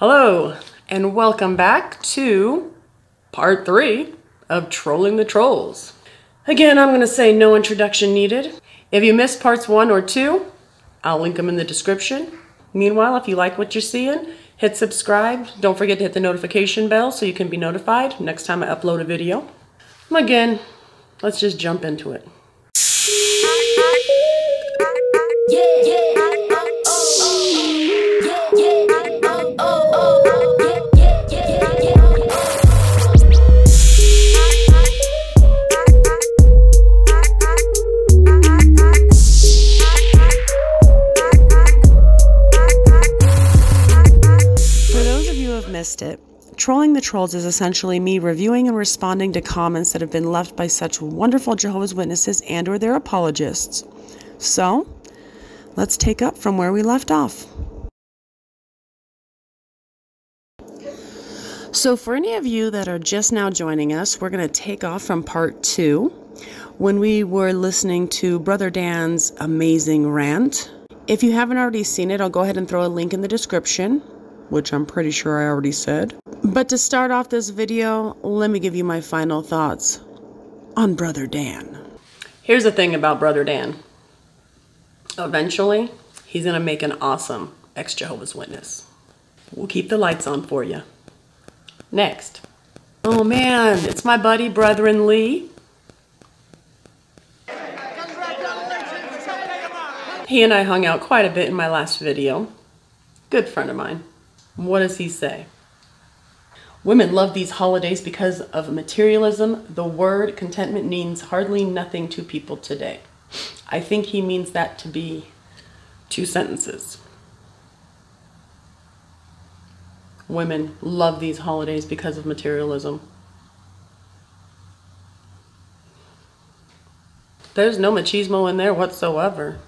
Hello, and welcome back to part 3 of Trolling the Trolls. Again, I'm going to say no introduction needed. If you missed parts 1 or 2, I'll link them in the description. Meanwhile, if you like what you're seeing, hit subscribe. Don't forget to hit the notification bell so you can be notified next time I upload a video. Again, let's just jump into it. Missed it. Trolling the Trolls is essentially me reviewing and responding to comments that have been left by such wonderful Jehovah's Witnesses and or their apologists. So, let's take up from where we left off. So for any of you that are just now joining us, we're going to take off from part 2 when we were listening to Brother Dan's amazing rant. If you haven't already seen it, I'll go ahead and throw a link in the description, which I'm pretty sure I already said. But to start off this video, let me give you my final thoughts on Brother Dan. Here's the thing about Brother Dan. Eventually, he's going to make an awesome ex-Jehovah's Witness. We'll keep the lights on for you. Next. Oh man, it's my buddy, Brethren Lee. He and I hung out quite a bit in my last video. Good friend of mine. What does he say? Women love these holidays because of materialism. The word contentment means hardly nothing to people today. I think he means that to be 2 sentences. Women love these holidays because of materialism. There's no machismo in there whatsoever.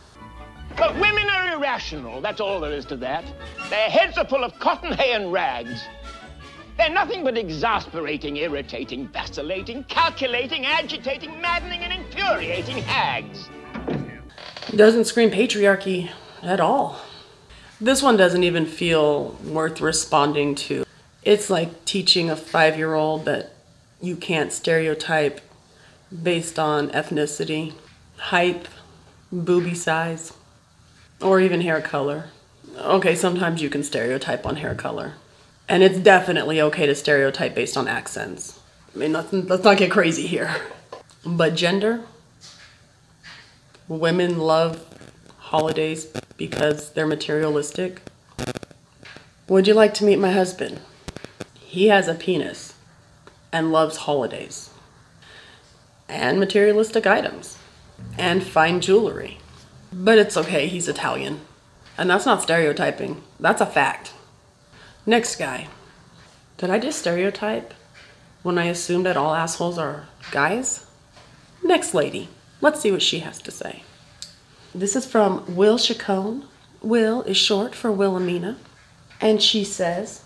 But women are irrational, that's all there is to that. Their heads are full of cotton, hay, and rags. They're nothing but exasperating, irritating, vacillating, calculating, agitating, maddening, and infuriating hags. Doesn't scream patriarchy at all. This one doesn't even feel worth responding to. It's like teaching a 5-year-old that you can't stereotype based on ethnicity, height, boobie size, or even hair color. Okay, sometimes you can stereotype on hair color. And it's definitely okay to stereotype based on accents. I mean, let's not get crazy here. But gender? Women love holidays because they're materialistic. Would you like to meet my husband? He has a penis and loves holidays. And materialistic items. And fine jewelry. But it's okay, he's Italian. And that's not stereotyping, that's a fact. Next guy. Did I just stereotype when I assumed that all assholes are guys? Next lady. Let's see what she has to say. This is from Will Chacon. Will is short for Wilhelmina. And she says,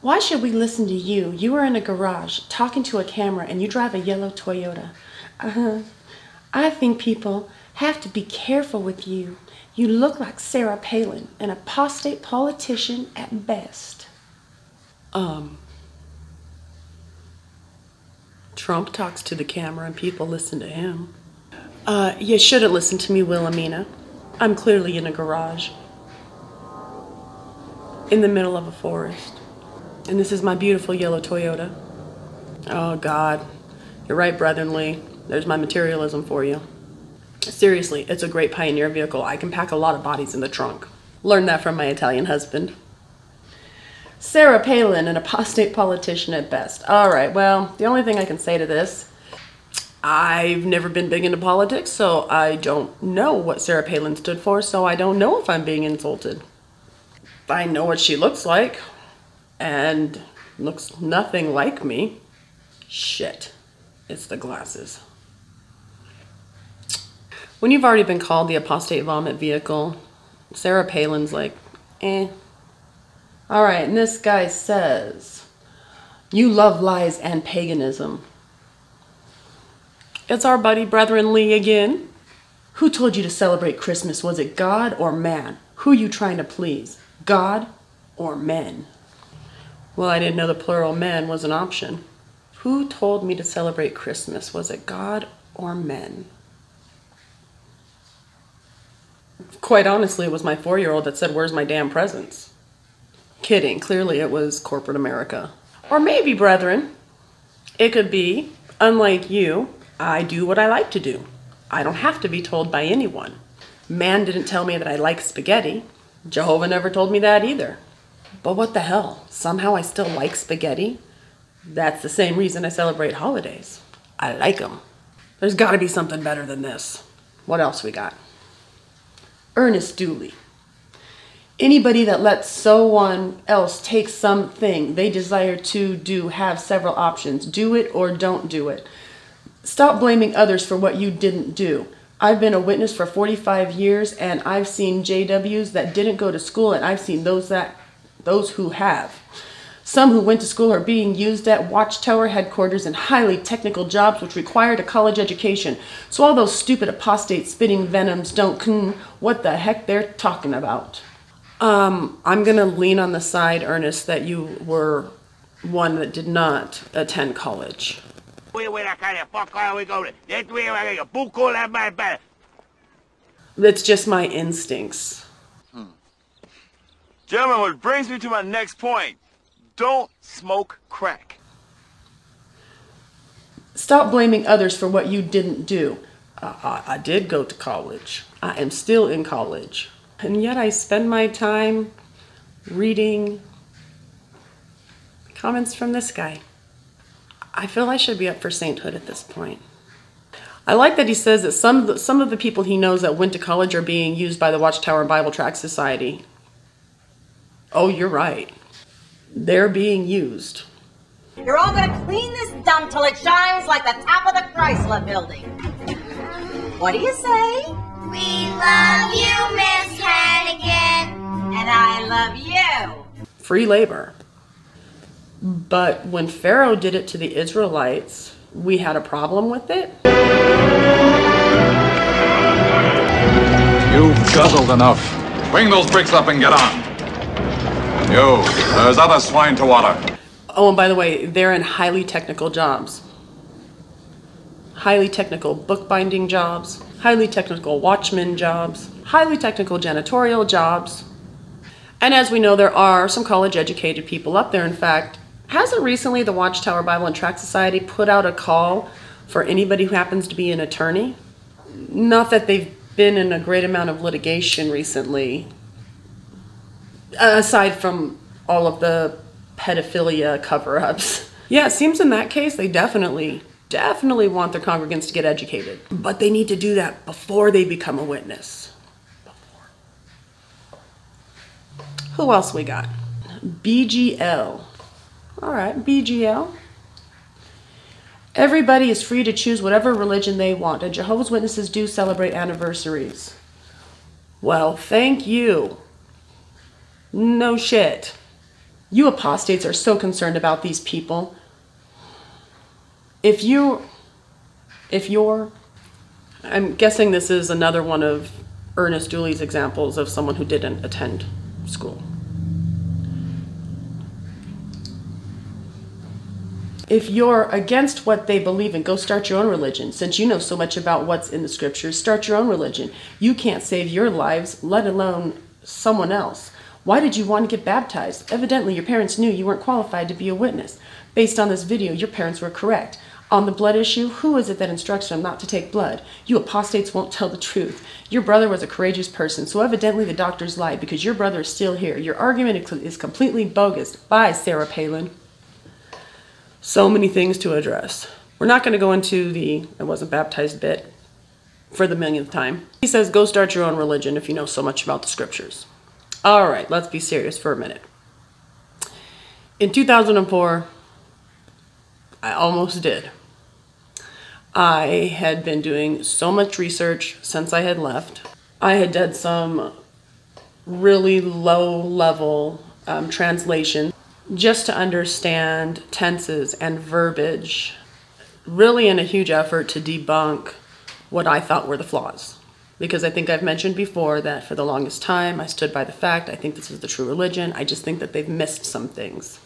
"Why should we listen to you? You are in a garage talking to a camera and you drive a yellow Toyota. I think people have to be careful with you. You look like Sarah Palin, an apostate politician at best." Trump talks to the camera and people listen to him. You shouldn't listen to me, Wilhelmina. I'm clearly in a garage. In the middle of a forest. And this is my beautiful yellow Toyota. Oh God. You're right, Brethren Lee. There's my materialism for you. Seriously, it's a great pioneer vehicle. I can pack a lot of bodies in the trunk. Learned that from my Italian husband. Sarah Palin, an apostate politician at best. All right, well, the only thing I can say to this, I've never been big into politics, so I don't know what Sarah Palin stood for, so I don't know if I'm being insulted. I know what she looks like, and looks nothing like me. Shit, it's the glasses. When you've already been called the apostate vomit vehicle, Sarah Palin's like, eh. All right, and this guy says, "You love lies and paganism." It's our buddy Brethren Lee again. Who told you to celebrate Christmas? Was it God or man? Who you trying to please? God or men? Well, I didn't know the plural men was an option. Who told me to celebrate Christmas? Was it God or men? Quite honestly, it was my 4-year-old that said, "Where's my damn presents?" Kidding. Clearly it was corporate America. Or maybe, brethren, it could be, unlike you, I do what I like to do. I don't have to be told by anyone. Man didn't tell me that I like spaghetti. Jehovah never told me that either. But what the hell? Somehow I still like spaghetti. That's the same reason I celebrate holidays. I like them. There's got to be something better than this. What else we got? Ernest Dooley. Anybody that lets someone else take something they desire to do have several options. Do it or don't do it. Stop blaming others for what you didn't do. I've been a witness for 45 years, and I've seen JWs that didn't go to school, and I've seen those who have. Some who went to school are being used at Watchtower headquarters in highly technical jobs which required a college education. So all those stupid apostates spitting venoms don't what the heck they're talking about. I'm going to lean on the side, Ernest, that you were one that did not attend college. It's just my instincts. Gentlemen, what brings me to my next point. Don't smoke crack. Stop blaming others for what you didn't do. I did go to college. I am still in college. And yet I spend my time reading comments from this guy. I feel I should be up for sainthood at this point. I like that he says that some of the people he knows that went to college are being used by the Watchtower Bible Tract Society. Oh, you're right. They're being used. You're all gonna clean this dump till it shines like the top of the Chrysler building. What do you say? We love you, Miss Hannigan. And I love you. Free labor. But when Pharaoh did it to the Israelites, we had a problem with it. You've guzzled enough. Bring those bricks up and get on. You, there's other swine to water. Oh, and by the way, they're in highly technical jobs. Highly technical bookbinding jobs, highly technical watchman jobs, highly technical janitorial jobs. And as we know, there are some college-educated people up there. In fact, hasn't recently the Watchtower Bible and Tract Society put out a call for anybody who happens to be an attorney? Not that they've been in a great amount of litigation recently, aside from all of the pedophilia cover-ups. Yeah, it seems in that case they definitely want their congregants to get educated. But they need to do that before they become a witness. Who else we got? BGL. All right, BGL. Everybody is free to choose whatever religion they want, and Jehovah's Witnesses do celebrate anniversaries. Well, thank you. No shit. You apostates are so concerned about these people. If you're, I'm guessing this is another one of Ernest Dooley's examples of someone who didn't attend school. If you're against what they believe in, go start your own religion. Since you know so much about what's in the scriptures, start your own religion. You can't save your lives, let alone someone else. Why did you want to get baptized? Evidently, your parents knew you weren't qualified to be a witness. Based on this video, your parents were correct. On the blood issue, who is it that instructs them not to take blood? You apostates won't tell the truth. Your brother was a courageous person, so evidently the doctors lied because your brother is still here. Your argument is completely bogus. Bye, Sarah Palin. So many things to address. We're not going to go into the I wasn't baptized bit for the millionth time. He says, go start your own religion if you know so much about the scriptures. All right, let's be serious for a minute. In 2004, I almost did. I had been doing so much research since I had left. I had done some really low-level translation just to understand tenses and verbiage, really in a huge effort to debunk what I thought were the flaws. Because I think I've mentioned before that for the longest time, I stood by the fact, I think this is the true religion. I just think that they've missed some things.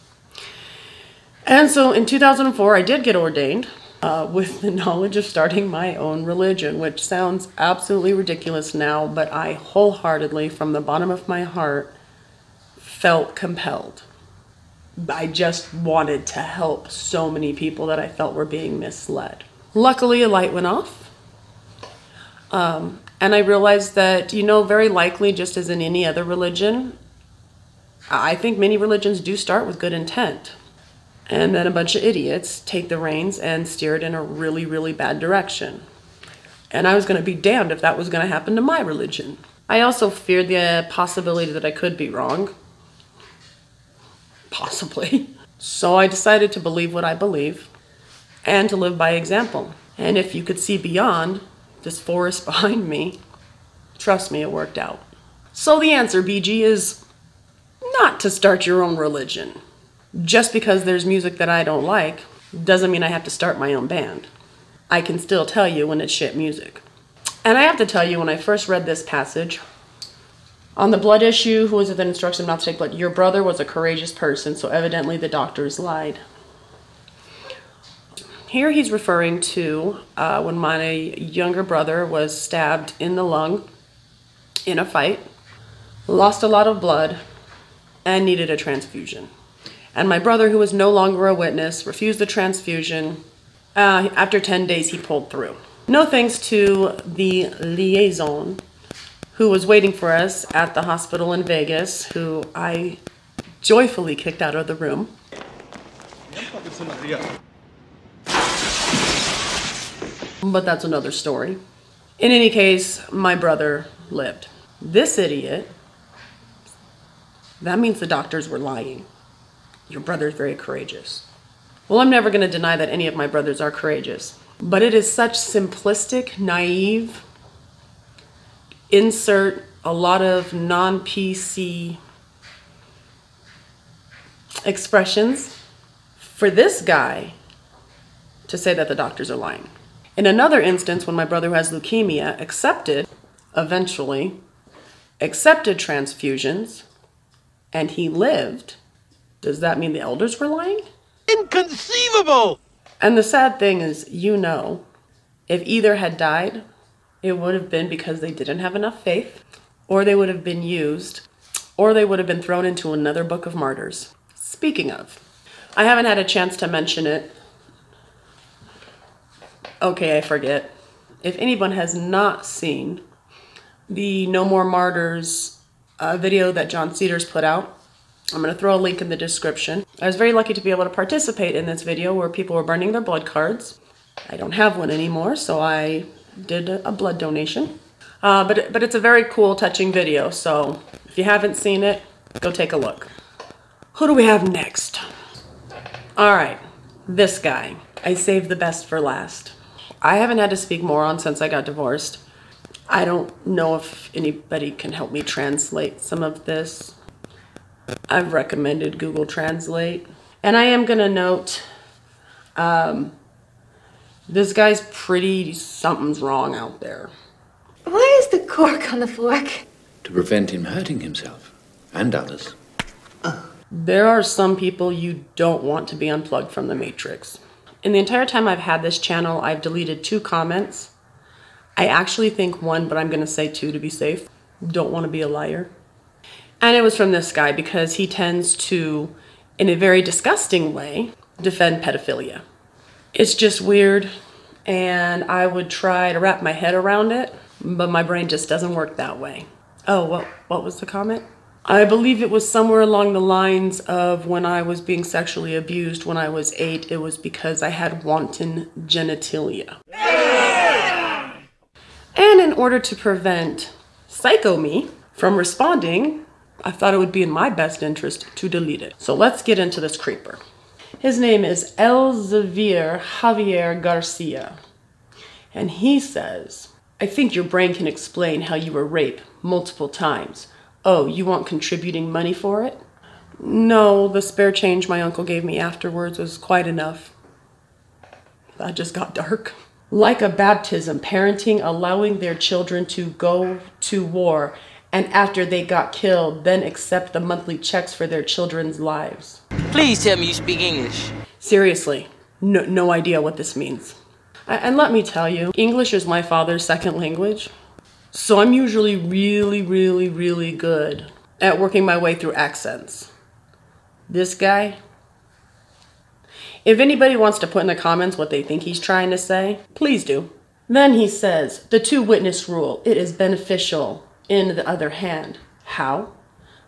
And so in 2004, I did get ordained with the knowledge of starting my own religion, which sounds absolutely ridiculous now, but I wholeheartedly, from the bottom of my heart, felt compelled. I just wanted to help so many people that I felt were being misled. Luckily, a light went off. And I realized that, you know, very likely, just as in any other religion, I think many religions do start with good intent. And then a bunch of idiots take the reins and steer it in a really, really bad direction. And I was going to be damned if that was going to happen to my religion. I also feared the possibility that I could be wrong. Possibly. So I decided to believe what I believe and to live by example. And if you could see beyond this forest behind me, trust me, it worked out. So the answer, BG, is not to start your own religion. Just because there's music that I don't like doesn't mean I have to start my own band. I can still tell you when it's shit music. And I have to tell you, when I first read this passage, on the blood issue, who was it that instructs him not to take blood? Your brother was a courageous person, so evidently the doctors lied. Here he's referring to when my younger brother was stabbed in the lung in a fight, lost a lot of blood, and needed a transfusion. And my brother, who was no longer a witness, refused the transfusion. After 10 days, he pulled through. No thanks to the liaison who was waiting for us at the hospital in Vegas, who I joyfully kicked out of the room. But that's another story. In any case, my brother lived. This idiot, that means the doctors were lying. Your brother's very courageous. Well, I'm never going to deny that any of my brothers are courageous. But it is such simplistic, naive, insert a lot of non-PC expressions for this guy to say that the doctors are lying. In another instance, when my brother who has leukemia eventually accepted transfusions, and he lived, does that mean the elders were lying? Inconceivable! And the sad thing is, you know, if either had died, it would have been because they didn't have enough faith, or they would have been used, or they would have been thrown into another book of martyrs. Speaking of, I haven't had a chance to mention it. Okay, I forget. If anyone has not seen the No More Martyrs video that John Cedars put out, I'm going to throw a link in the description. I was very lucky to be able to participate in this video where people were burning their blood cards. I don't have one anymore, so I did a blood donation. But it's a very cool, touching video, so if you haven't seen it, go take a look. Who do we have next? All right, this guy. I saved the best for last. I haven't had to speak more on since I got divorced. I don't know if anybody can help me translate some of this. I've recommended Google Translate. And I am going to note, this guy's something's wrong out there. Why is the cork on the fork? To prevent him hurting himself and others. There are some people you don't want to be unplugged from the Matrix. In the entire time I've had this channel, I've deleted 2 comments. I actually think 1, but I'm going to say 2 to be safe. Don't want to be a liar. And it was from this guy because he tends to, in a very disgusting way, defend pedophilia. It's just weird, and I would try to wrap my head around it, but my brain just doesn't work that way. Oh, what was the comment? I believe it was somewhere along the lines of when I was being sexually abused when I was 8, it was because I had wanton genitalia. And in order to prevent Psycho Me from responding, I thought it would be in my best interest to delete it. So let's get into this creeper. His name is Elsevier Javier Garcia. And he says, I think your brain can explain how you were raped multiple times. Oh, you want contributing money for it? No, the spare change my uncle gave me afterwards was quite enough. That just got dark. Like a baptism, parenting allowing their children to go to war, and after they got killed, then accept the monthly checks for their children's lives. Please tell me you speak English. Seriously, no idea what this means. And let me tell you, English is my father's second language. So I'm usually really good at working my way through accents. This guy, if anybody wants to put in the comments what they think he's trying to say, please do. Then he says, the two-witness rule, it is beneficial in the other hand. How?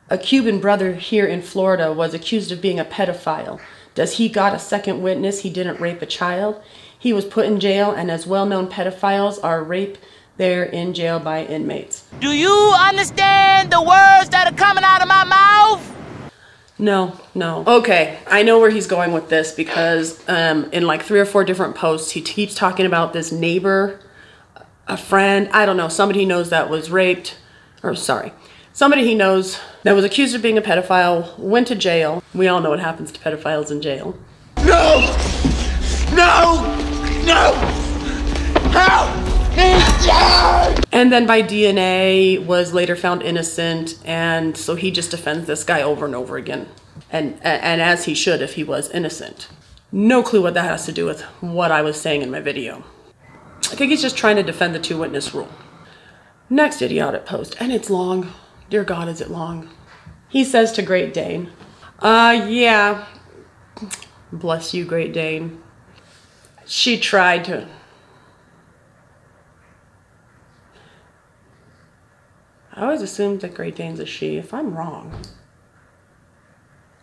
A Cuban brother here in Florida was accused of being a pedophile. Does he got a second witness he didn't rape a child? He was put in jail, and as well-known pedophiles are raped, they're in jail by inmates. Do you understand the words that are coming out of my mouth? No. Okay, I know where he's going with this because in like 3 or 4 different posts, he keeps talking about this neighbor, a friend, I don't know, somebody he knows that was raped, or sorry, somebody he knows that was accused of being a pedophile, went to jail. We all know what happens to pedophiles in jail. No! Help! And then by DNA was later found innocent, and so he just defends this guy over and over again. And as he should if he was innocent. No clue what that has to do with what I was saying in my video. I think he's just trying to defend the two-witness rule. Next idiotic post, and it's long. Dear God, is it long? He says to Great Dane, yeah, bless you, Great Dane. She tried to... I always assumed that Great Dane's a she. If I'm wrong,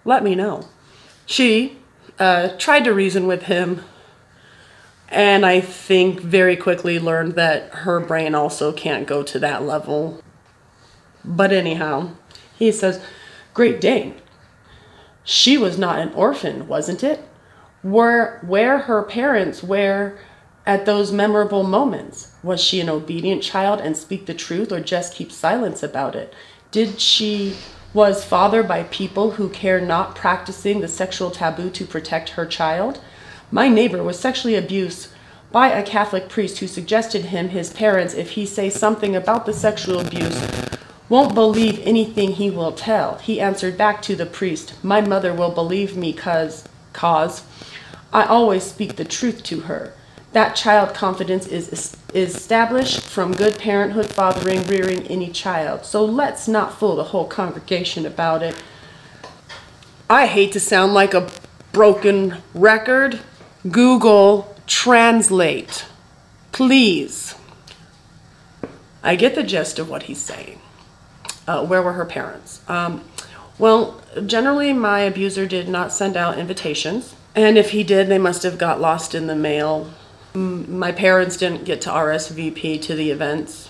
let me know. She tried to reason with him, and I think very quickly learned that her brain also can't go to that level. But anyhow, he says, Great Dane, she was not an orphan, wasn't it? Where her parents were at those memorable moments? Was she an obedient child and speak the truth, or just keep silence about it? Did she was fathered by people who care not, practicing the sexual taboo to protect her child? My neighbor was sexually abused by a Catholic priest who suggested him his parents, if he say something about the sexual abuse, won't believe anything he will tell. He answered back to the priest, my mother will believe me cause I always speak the truth to her. That child confidence is established from good parenthood, fathering, rearing any child. So let's not fool the whole congregation about it. I hate to sound like a broken record. Google Translate, please. I get the gist of what he's saying. Where were her parents? Well, generally my abuser did not send out invitations. And if he did, they must have got lost in the mail. My parents didn't get to RSVP to the events.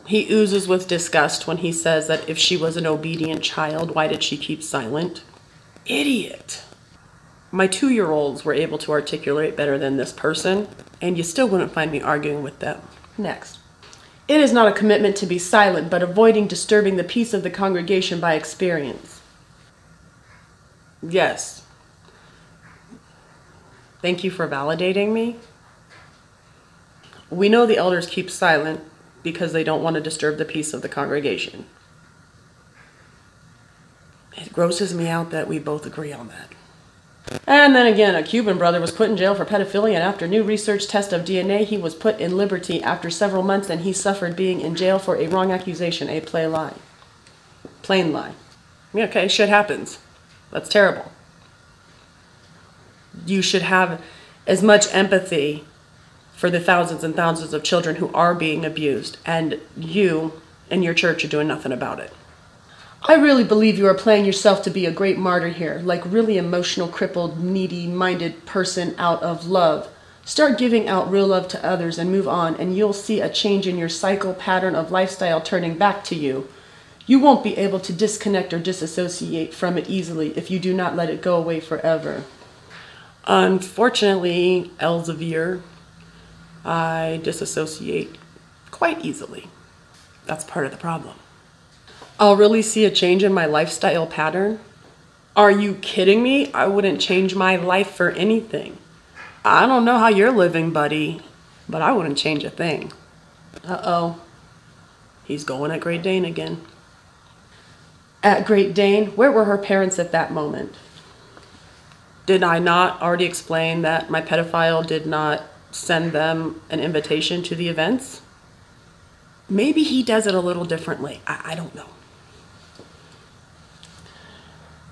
He oozes with disgust when he says that if she was an obedient child, why did she keep silent? Idiot. My 2-year-olds were able to articulate better than this person, and you still wouldn't find me arguing with them. Next. It is not a commitment to be silent, but avoiding disturbing the peace of the congregation by experience. Yes. Thank you for validating me. We know the elders keep silent because they don't want to disturb the peace of the congregation. It grosses me out that we both agree on that. And then again, a Cuban brother was put in jail for pedophilia, and after new research test of DNA, he was put in liberty after several months, and he suffered being in jail for a wrong accusation, a plain lie. Plain lie. Yeah, okay, shit happens. That's terrible. You should have as much empathy for the thousands and thousands of children who are being abused, and you and your church are doing nothing about it. I really believe you are playing yourself to be a great martyr here, like really emotional, crippled, needy-minded person out of love. Start giving out real love to others and move on, and you'll see a change in your cycle pattern of lifestyle turning back to you. You won't be able to disconnect or disassociate from it easily if you do not let it go away forever. Unfortunately, Elsevier, I disassociate quite easily. That's part of the problem. I'll really see a change in my lifestyle pattern. Are you kidding me? I wouldn't change my life for anything. I don't know how you're living, buddy, but I wouldn't change a thing. Uh-oh. He's going at Great Dane again. At Great Dane, where were her parents at that moment? Did I not already explain that my pedophile did not send them an invitation to the events? Maybe he does it a little differently. I don't know.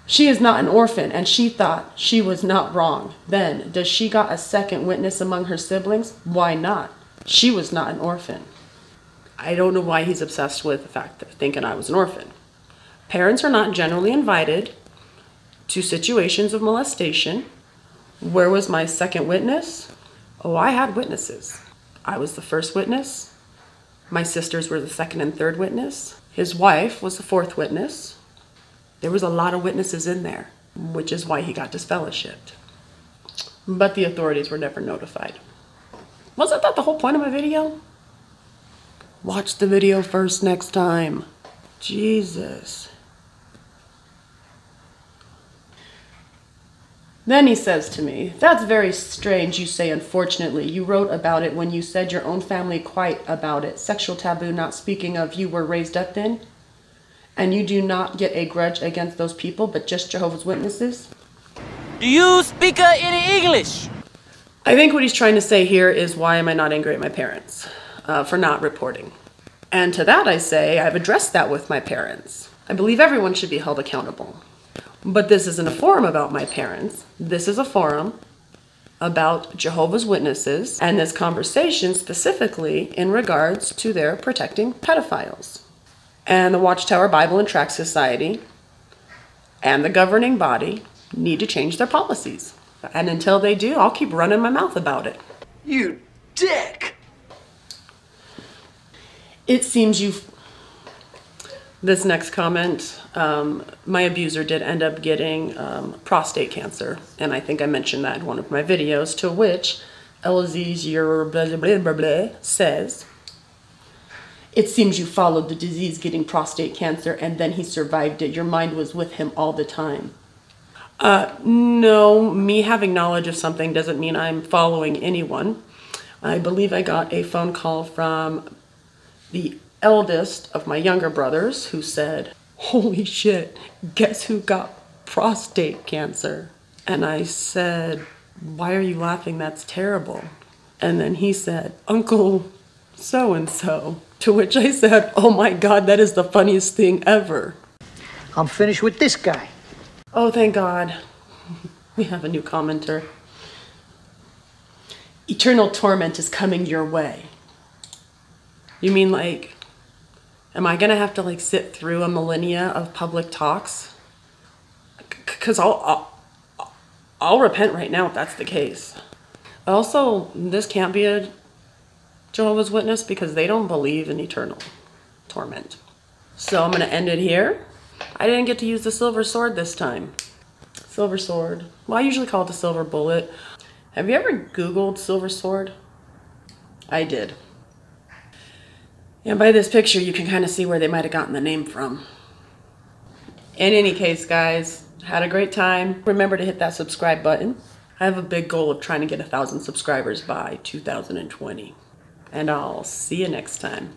She is not an orphan, and she thought she was not wrong. Then, does she got a second witness among her siblings? Why not? She was not an orphan. I don't know why he's obsessed with the fact that thinking I was an orphan. Parents are not generally invited to situations of molestation. Where was my second witness? Oh, I had witnesses. I was the first witness. My sisters were the second and third witness. His wife was the fourth witness. There was a lot of witnesses in there, which is why he got disfellowshipped. But the authorities were never notified. Wasn't that the whole point of my video? Watch the video first next time. Jesus. Then he says to me, "That's very strange you say unfortunately. You wrote about it when you said your own family quite about it. Sexual taboo not speaking of you were raised up in? And you do not get a grudge against those people, but just Jehovah's Witnesses?" Do you speak any English? I think what he's trying to say here is, why am I not angry at my parents for not reporting? And to that I say, I've addressed that with my parents. I believe everyone should be held accountable. But this isn't a forum about my parents. This is a forum about Jehovah's Witnesses, and this conversation specifically in regards to their protecting pedophiles. And the Watchtower Bible and Tract Society and the governing body need to change their policies. And until they do, I'll keep running my mouth about it. You dick! It seems this next comment, my abuser did end up getting prostate cancer. And I think I mentioned that in one of my videos, to which Elaziz says, "It seems you followed the disease getting prostate cancer and then he survived it. Your mind was with him all the time." No, me having knowledge of something doesn't mean I'm following anyone. I believe I got a phone call from the eldest of my younger brothers who said, "Holy shit, guess who got prostate cancer?" And I said, "Why are you laughing? That's terrible." And then he said, "Uncle so-and-so." To which I said, "Oh my God, that is the funniest thing ever." I'm finished with this guy. Oh, thank God. We have a new commenter. "Eternal torment is coming your way." You mean like, am I gonna have to like sit through a millennia of public talks? Because I'll repent right now if that's the case. Also, this can't be a Jehovah's Witness because they don't believe in eternal torment. So I'm gonna end it here. I didn't get to use the silver sword this time. Silver sword. Well, I usually call it the silver bullet. Have you ever Googled silver sword? I did. And by this picture, you can kind of see where they might have gotten the name from. In any case, guys, had a great time. Remember to hit that subscribe button. I have a big goal of trying to get 1,000 subscribers by 2020. And I'll see you next time.